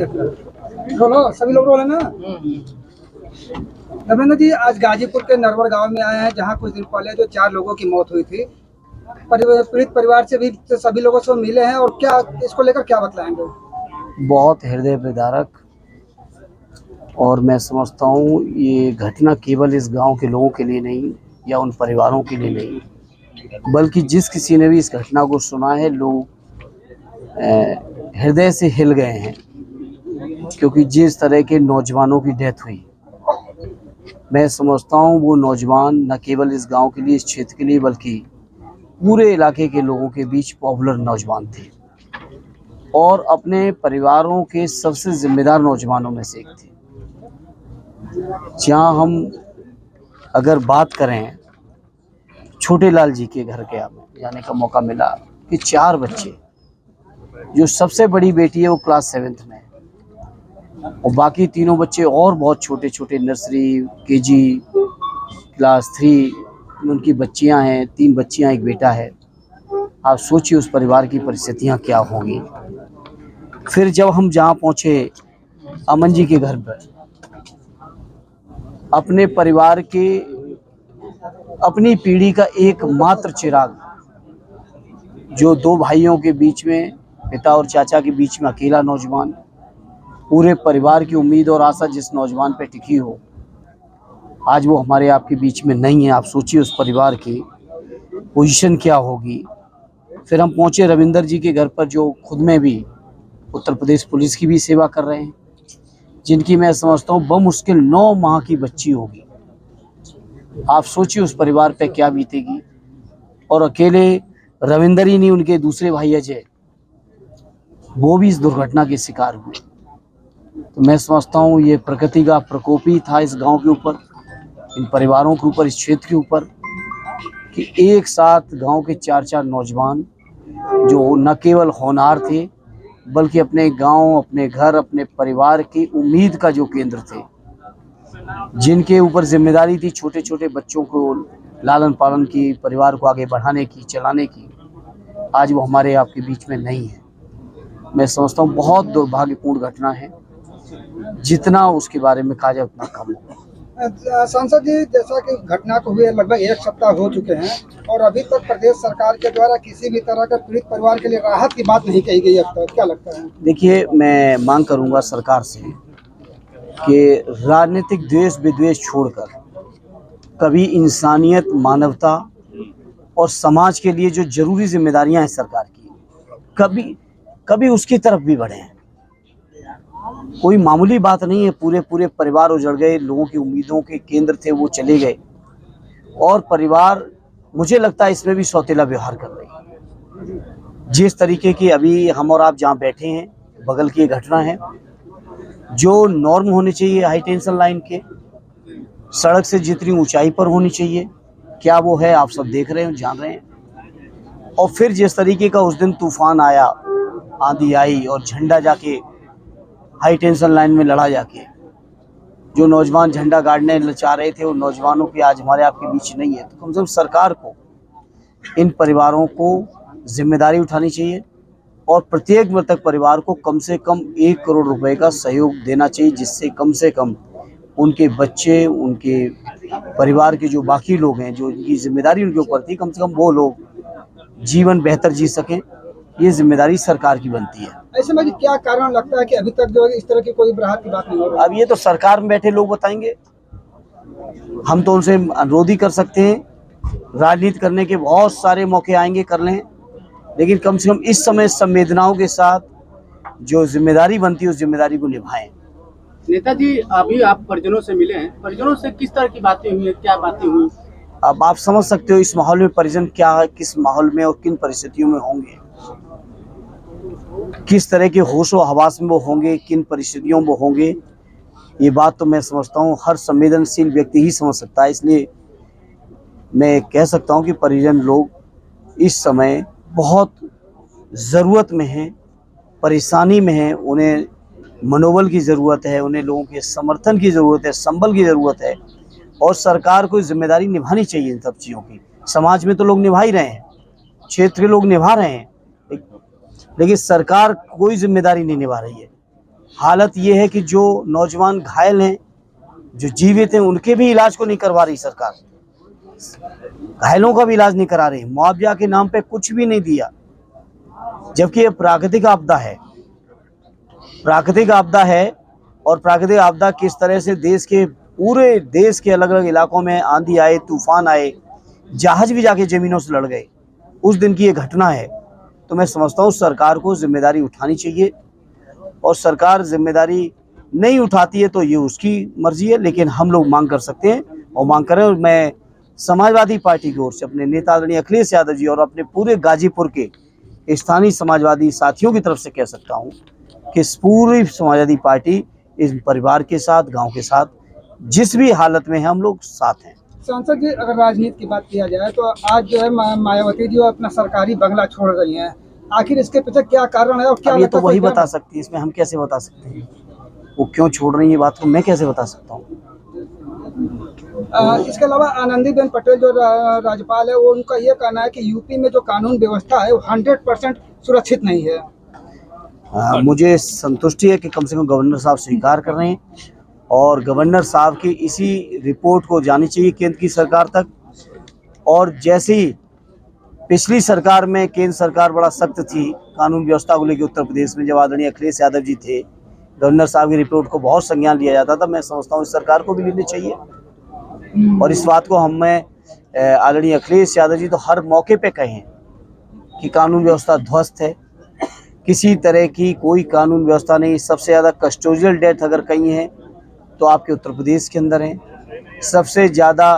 बोलो, सभी लोग बोले ना। धर्मेंद्र जी, आज गाजीपुर के नरवर गांव में आए हैं, जहां कुछ दिन पहले जो 4 लोगों की मौत हुई थी। पीड़ित परिवार से भी सभी लोगों से मिले हैं, और क्या इसको लेकर क्या बतलाएंगे? बहुत हृदय विदारक, और मैं समझता हूँ ये घटना केवल इस गांव के लोगों के लिए नहीं या उन परिवारों के लिए नहीं, बल्कि जिस किसी ने भी इस घटना को सुना है, लोग हृदय से हिल गए हैं। क्योंकि जिस तरह के नौजवानों की डेथ हुई, मैं समझता हूँ वो नौजवान न केवल इस गांव के लिए, इस क्षेत्र के लिए, बल्कि पूरे इलाके के लोगों के बीच पॉपुलर नौजवान थे और अपने परिवारों के सबसे जिम्मेदार नौजवानों में से एक थे। जहाँ हम अगर बात करें, छोटे लाल जी के घर के हमें जाने का मौका मिला कि 4 बच्चे, जो सबसे बड़ी बेटी है वो क्लास 7th में है, और बाकी तीनों बच्चे और बहुत छोटे छोटे, नर्सरी, केजी, क्लास 3 उनकी बच्चियां हैं। 3 बच्चियां, एक बेटा है। आप सोचिए उस परिवार की परिस्थितियां क्या होंगी। फिर जब हम जहाँ पहुँचे, अमन जी के घर पर, अपने परिवार के, अपनी पीढ़ी का एकमात्र चिराग, जो 2 भाइयों के बीच में, पिता और चाचा के बीच में अकेला नौजवान, पूरे परिवार की उम्मीद और आशा जिस नौजवान पे टिकी हो, आज वो हमारे आपके बीच में नहीं है। आप सोचिए उस परिवार की पोजीशन क्या होगी। फिर हम पहुंचे रविंदर जी के घर पर, जो खुद में भी उत्तर प्रदेश पुलिस की भी सेवा कर रहे हैं, जिनकी मैं समझता हूँ बमुश्किल 9 माह की बच्ची होगी। आप सोचिए उस परिवार पे क्या बीतेगी। और अकेले रविंदर ही नहीं, उनके दूसरे भाई अजय, वो भी इस दुर्घटना के शिकार हुए। तो मैं समझता हूँ ये प्रकृति का प्रकोप ही था इस गांव के ऊपर, इन परिवारों के ऊपर, इस क्षेत्र के ऊपर, कि एक साथ गांव के 4 नौजवान, जो न केवल होनहार थे, बल्कि अपने गांव, अपने घर, अपने परिवार की उम्मीद का जो केंद्र थे, जिनके ऊपर जिम्मेदारी थी छोटे छोटे बच्चों को लालन पालन की, परिवार को आगे बढ़ाने की, चलाने की, आज वो हमारे आपके बीच में नहीं है। मैं समझता हूँ बहुत दुर्भाग्यपूर्ण घटना है। जितना उसके बारे में कहा जाए उतना कम होगा। सांसद जी, जैसा कि घटना को हुए लगभग 1 सप्ताह हो चुके हैं, और अभी तक प्रदेश सरकार के द्वारा किसी भी तरह का पीड़ित परिवार के लिए राहत की बात नहीं कही गई अब तक, क्या लगता है? देखिए, मैं मांग करूंगा सरकार से कि राजनीतिक द्वेष विद्वेष छोड़कर कभी इंसानियत, मानवता और समाज के लिए जो जरूरी जिम्मेदारियां हैं सरकार की, कभी कभी उसकी तरफ भी बढ़े। कोई मामूली बात नहीं है। पूरे पूरे परिवार उजड़ गए, लोगों की उम्मीदों के केंद्र थे वो चले गए, और परिवार, मुझे लगता है इसमें भी सौतेला व्यवहार कर रही है। जिस तरीके की अभी हम और आप जहाँ बैठे हैं, बगल की घटना है, जो नॉर्म होनी चाहिए हाई टेंशन लाइन के, सड़क से जितनी ऊंचाई पर होनी चाहिए, क्या वो है? आप सब देख रहे हैं, जान रहे हैं। और फिर जिस तरीके का उस दिन तूफान आया, आंधी आई, और झंडा जाके हाई टेंशन लाइन में लड़ा जाके, जो नौजवान झंडा गाड़ने चाह रहे थे, उन नौजवानों की आज हमारे आपके बीच नहीं है। तो कम से कम सरकार को इन परिवारों को जिम्मेदारी उठानी चाहिए, और प्रत्येक मृतक परिवार को कम से कम 1 करोड़ रुपए का सहयोग देना चाहिए, जिससे कम से कम उनके बच्चे, उनके परिवार के जो बाकी लोग हैं, जो इनकी जिम्मेदारी उनके ऊपर थी, कम से कम वो लोग जीवन बेहतर जी सकें। ये जिम्मेदारी सरकार की बनती है। ऐसे में क्या कारण लगता है कि अभी तक जो है इस तरह की कोई राहत की बात नहीं हो रही? अब ये तो सरकार में बैठे लोग बताएंगे, हम तो उनसे अनुरोध ही कर सकते हैं। राजनीति करने के बहुत सारे मौके आएंगे, कर लें, लेकिन कम से कम इस समय संवेदनाओं के साथ जो जिम्मेदारी बनती है उस जिम्मेदारी को निभाएं। नेताजी, अभी आप परिजनों से मिले हैं, परिजनों से किस तरह की बातें हुई है, क्या बातें हुई? अब आप समझ सकते हो इस माहौल में परिजन क्या है, किस माहौल में और किन परिस्थितियों में होंगे, किस तरह के होशो हवास में वो होंगे, किन परिस्थितियों में वो होंगे। ये बात तो मैं समझता हूँ हर संवेदनशील व्यक्ति ही समझ सकता है। इसलिए मैं कह सकता हूँ कि परिजन लोग इस समय बहुत ज़रूरत में हैं, परेशानी में हैं। उन्हें मनोबल की ज़रूरत है, उन्हें लोगों के समर्थन की ज़रूरत है, संबल की ज़रूरत है, और सरकार को जिम्मेदारी निभानी चाहिए इन सब चीज़ों की। समाज में तो लोग निभा ही रहे हैं, क्षेत्र के लोग निभा रहे हैं, लेकिन सरकार कोई जिम्मेदारी नहीं निभा रही है। हालत ये है कि जो नौजवान घायल हैं, जो जीवित हैं, उनके भी इलाज को नहीं करवा रही सरकार। घायलों का भी इलाज नहीं करा रही, मुआवजा के नाम पे कुछ भी नहीं दिया, जबकि ये प्राकृतिक आपदा है। प्राकृतिक आपदा है और प्राकृतिक आपदा किस तरह से पूरे देश के अलग अलग इलाकों में आंधी आए, तूफान आए, जहाज भी जाके जमीनों से लड़ गए, उस दिन की ये घटना है। तो मैं समझता हूँ सरकार को जिम्मेदारी उठानी चाहिए, और सरकार जिम्मेदारी नहीं उठाती है तो ये उसकी मर्जी है, लेकिन हम लोग मांग कर सकते हैं और मांग करें। और मैं समाजवादी पार्टी की ओर से अपने नेता आदरणीय अखिलेश यादव जी और अपने पूरे गाजीपुर के स्थानीय समाजवादी साथियों की तरफ से कह सकता हूँ कि इस पूरी समाजवादी पार्टी इस परिवार के साथ, गांव के साथ, जिस भी हालत में है हम लोग साथ हैं। सांसद जी, अगर राजनीति की बात किया जाए तो आज जो है मायावती जी अपना सरकारी बंगला छोड़ रही हैं, आखिर इसके पीछे क्या कारण है और क्या अब ये तो लगता है वही बता सकती है, इसमें हम कैसे बता सकते हैं वो क्यों छोड़ रही है, बात को मैं कैसे बता सकता हूँ। इसके अलावा आनंदीबेन पटेल जो राज्यपाल है, वो उनका ये कहना है कि यूपी में जो कानून व्यवस्था है वो 100% सुरक्षित नहीं है। मुझे संतुष्टि है कि कम से कम गवर्नर साहब स्वीकार कर रहे हैं, और गवर्नर साहब की इसी रिपोर्ट को जानी चाहिए केंद्र की सरकार तक। और जैसे ही पिछली सरकार में केंद्र सरकार बड़ा सख्त थी कानून व्यवस्था को लेकर उत्तर प्रदेश में, जब आदरणीय अखिलेश यादव जी थे, गवर्नर साहब की रिपोर्ट को बहुत संज्ञान लिया जाता था। मैं समझता हूँ इस सरकार को भी लेनी चाहिए, और इस बात को आदरणीय अखिलेश यादव जी तो हर मौके पे कहे हैं कि कानून व्यवस्था ध्वस्त है, किसी तरह की कोई कानून व्यवस्था नहीं। सबसे ज़्यादा कस्टोडियल डेथ अगर कहीं है तो आपके उत्तर प्रदेश के अंदर है, सबसे ज़्यादा